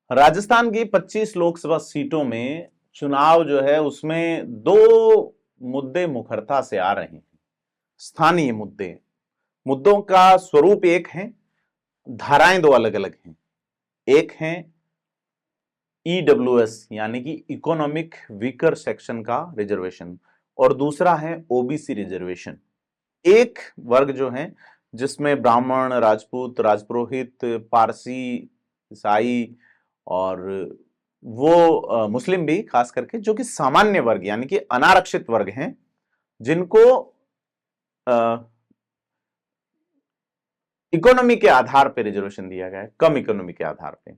राजस्थान की 25 लोकसभा सीटों में चुनाव जो है उसमें दो मुद्दे मुखरता से आ रहे हैं। स्थानीय मुद्दों का स्वरूप एक है, धाराएं दो अलग अलग हैं। एक है ईडब्ल्यूएस यानी कि इकोनॉमिक वीकर सेक्शन का रिजर्वेशन और दूसरा है ओबीसी रिजर्वेशन। एक वर्ग जो है जिसमें ब्राह्मण, राजपूत, राजपुरोहित, पारसी, ईसाई और वो मुस्लिम भी खास करके, जो कि सामान्य वर्ग यानी कि अनारक्षित वर्ग हैं, जिनको इकोनॉमी के आधार पर रिजर्वेशन दिया गया है, कम इकोनॉमी के आधार पे।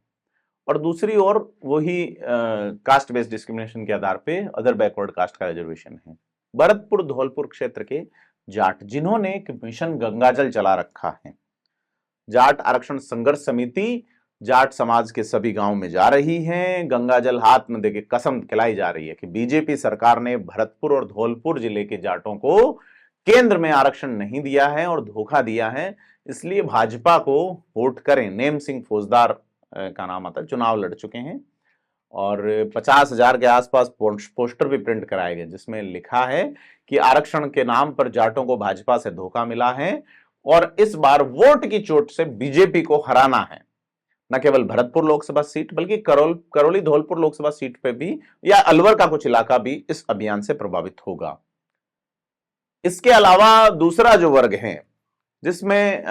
और दूसरी ओर वही कास्ट बेस्ड डिस्क्रिमिनेशन के आधार पे अदर बैकवर्ड कास्ट का रिजर्वेशन है। भरतपुर धौलपुर क्षेत्र के जाट, जिन्होंने एक मिशन गंगाजल चला रखा है। जाट आरक्षण संघर्ष समिति जाट समाज के सभी गांव में जा रही है, गंगाजल हाथ में देके कसम खिलाई जा रही है कि बीजेपी सरकार ने भरतपुर और धौलपुर जिले के जाटों को केंद्र में आरक्षण नहीं दिया है और धोखा दिया है, इसलिए भाजपा को वोट करें। नेम सिंह फौजदार का नाम आता, चुनाव लड़ चुके हैं और 50,000 के आसपास पोस्टर भी प्रिंट कराए गए जिसमें लिखा है कि आरक्षण के नाम पर जाटों को भाजपा से धोखा मिला है और इस बार वोट की चोट से बीजेपी को हराना है। न केवल भरतपुर लोकसभा सीट बल्कि करौली धौलपुर लोकसभा सीट पे भी या अलवर का कुछ इलाका भी इस अभियान से प्रभावित होगा। इसके अलावा दूसरा जो वर्ग है जिसमें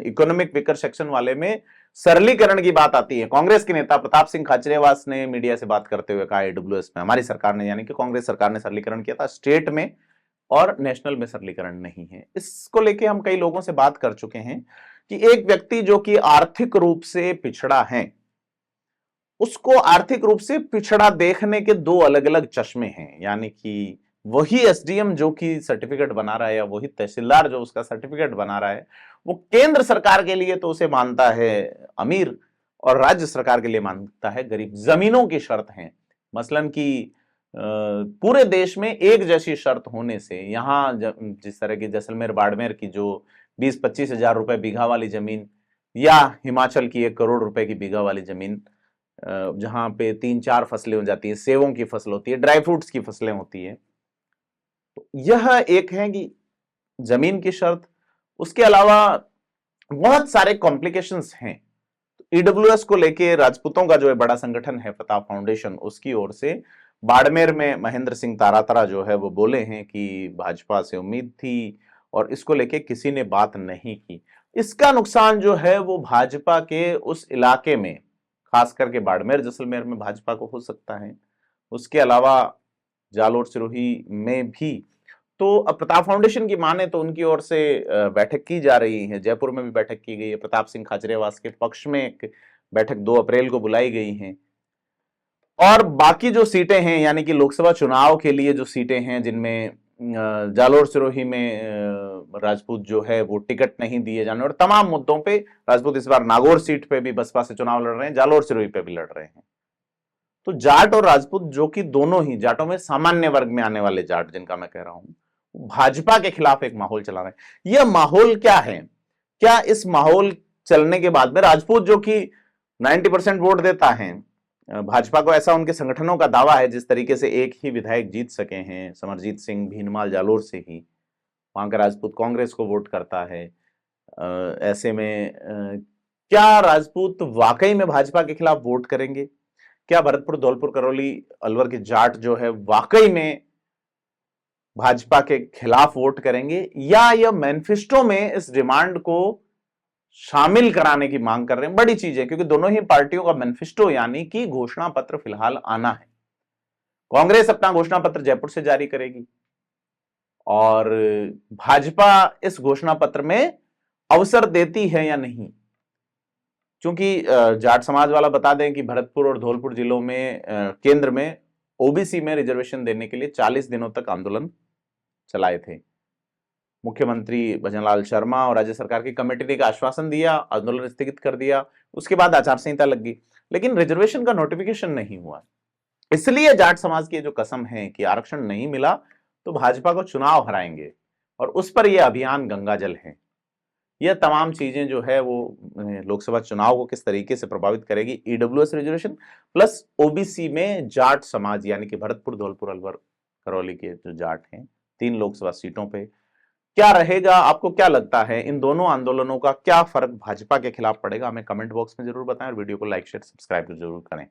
इकोनॉमिक वीकर सेक्शन वाले में सरलीकरण की बात आती है। कांग्रेस के नेता प्रताप सिंह खाचरियावास ने मीडिया से बात करते हुए कहा ईडब्ल्यूएस में हमारी सरकार ने यानी कि कांग्रेस सरकार ने सरलीकरण किया था, स्टेट में और नेशनल में सरलीकरण नहीं है। इसको लेके हम कई लोगों से बात कर चुके हैं कि एक व्यक्ति जो कि आर्थिक रूप से पिछड़ा है, उसको आर्थिक रूप से पिछड़ा देखने के दो अलग अलग चश्मे हैं। यानी कि वही एसडीएम जो कि सर्टिफिकेट बना रहा है या वही तहसीलदार जो उसका सर्टिफिकेट बना रहा है, वो केंद्र सरकार के लिए तो उसे मानता है अमीर और राज्य सरकार के लिए मानता है गरीब। जमीनों की शर्त है, मसलन कि पूरे देश में एक जैसी शर्त होने से यहां जिस तरह की जैसलमेर बाड़मेर की जो 20-25 हजार रुपए बीघा वाली जमीन या हिमाचल की 1 करोड़ रुपए की बीघा वाली जमीन जहां पे 3-4 फसलें हो जाती है, सेवों की फसल होती है, ड्राई फ्रूट्स की फसलें होती है, यह एक है कि जमीन की शर्त। उसके अलावा बहुत सारे कॉम्प्लिकेशंस हैं। ईडब्ल्यूएस को लेके राजपूतों का जो है बड़ा संगठन है प्रताप फाउंडेशन, उसकी ओर से बाड़मेर में महेंद्र सिंह तारातरा जो है वो बोले हैं कि भाजपा से उम्मीद थी और इसको लेके किसी ने बात नहीं की। इसका नुकसान जो है वो भाजपा के उस इलाके में, खास करके बाड़मेर जैसलमेर में भाजपा को हो सकता है। उसके अलावा जालोर सिरोही में भी। तो अब प्रताप फाउंडेशन की माने तो उनकी ओर से बैठक की जा रही है, जयपुर में भी बैठक की गई है, प्रताप सिंह खाचरियावास के पक्ष में एक बैठक 2 अप्रैल को बुलाई गई है। और बाकी जो सीटें हैं यानी कि लोकसभा चुनाव के लिए जो सीटें हैं जिनमें जालोर सिरोही में राजपूत जो है वो टिकट नहीं दिए जाने और तमाम मुद्दों पे राजपूत इस बार नागौर सीट पे भी बसपा से चुनाव लड़ रहे हैं, जालोर सिरोही पे भी लड़ रहे हैं। तो जाट और राजपूत जो कि दोनों ही जाटों में सामान्य वर्ग में आने वाले जाट जिनका मैं कह रहा हूं, भाजपा के खिलाफ एक माहौल चला रहे हैं। यह माहौल क्या है? क्या इस माहौल चलने के बाद में राजपूत जो कि 90% वोट देता है भाजपा को, ऐसा उनके संगठनों का दावा है, जिस तरीके से एक ही विधायक जीत सके हैं समरजीत सिंह भीनमाल जालोर से ही, वहां का राजपूत कांग्रेस को वोट करता है। ऐसे में क्या राजपूत वाकई में भाजपा के खिलाफ वोट करेंगे? क्या भरतपुर धौलपुर करौली अलवर के जाट जो है वाकई में भाजपा के खिलाफ वोट करेंगे या यह मैनिफेस्टो में इस डिमांड को शामिल कराने की मांग कर रहे हैं? बड़ी चीज है क्योंकि दोनों ही पार्टियों का मैनिफेस्टो यानी कि घोषणा पत्र फिलहाल आना है। कांग्रेस अपना घोषणा पत्र जयपुर से जारी करेगी और भाजपा इस घोषणा पत्र में अवसर देती है या नहीं। क्योंकि जाट समाज वाला बता दें कि भरतपुर और धौलपुर जिलों में केंद्र में ओबीसी में रिजर्वेशन देने के लिए 40 दिनों तक आंदोलन चलाए थे। मुख्यमंत्री भजनलाल शर्मा और राज्य सरकार की कमेटी ने आश्वासन दिया, आंदोलन स्थगित कर दिया, उसके बाद आचार संहिता लग गई, लेकिन रिजर्वेशन का नोटिफिकेशन नहीं हुआ। इसलिए जाट समाज की जो कसम है कि आरक्षण नहीं मिला तो भाजपा को चुनाव हराएंगे और उस पर यह अभियान गंगाजल है। यह तमाम चीजें जो है वो लोकसभा चुनाव को किस तरीके से प्रभावित करेगी, ईडब्ल्यूएस रिजर्वेशन प्लस ओबीसी में जाट समाज यानी कि भरतपुर, धौलपुर, अलवर, करौली के जो जाट हैं 3 लोकसभा सीटों पे क्या रहेगा, आपको क्या लगता है इन दोनों आंदोलनों का क्या फर्क भाजपा के खिलाफ पड़ेगा, हमें कमेंट बॉक्स में जरूर बताएं और वीडियो को लाइक शेयर सब्सक्राइब जरूर करें।